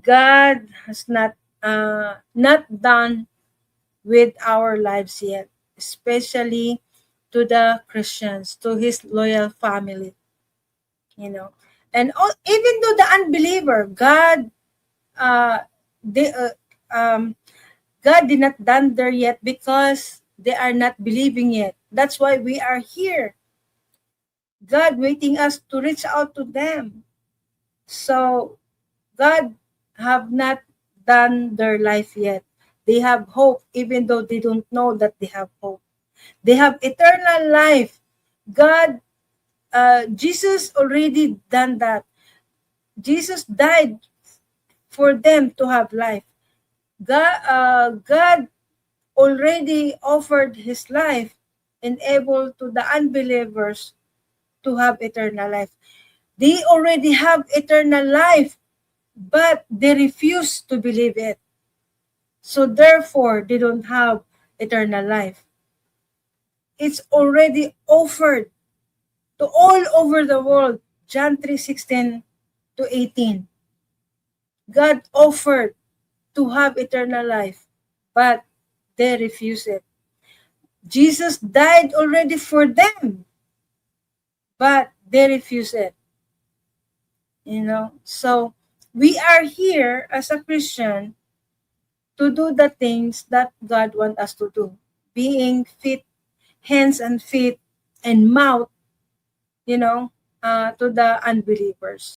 God has not done with our lives yet, especially to the Christians, to his loyal family, And even to the unbeliever, uh, they, uh, God did not done there yet because they are not believing yet. That's why we are here. God waiting us to reach out to them. So God have not done their life yet. They have hope even though they don't know that they have hope. They have eternal life. Jesus already done that. Jesus died for them to have life. God already offered his life and able to the unbelievers to have eternal life. They already have eternal life, but they refuse to believe it. So therefore, they don't have eternal life. It's already offered to all over the world. John 3:16 to 18. God offered to have eternal life, but they refuse it. Jesus died already for them, but they refuse it. So we are here as a Christian to do the things that God wants us to do. Being feet, hands and feet and mouth, to the unbelievers.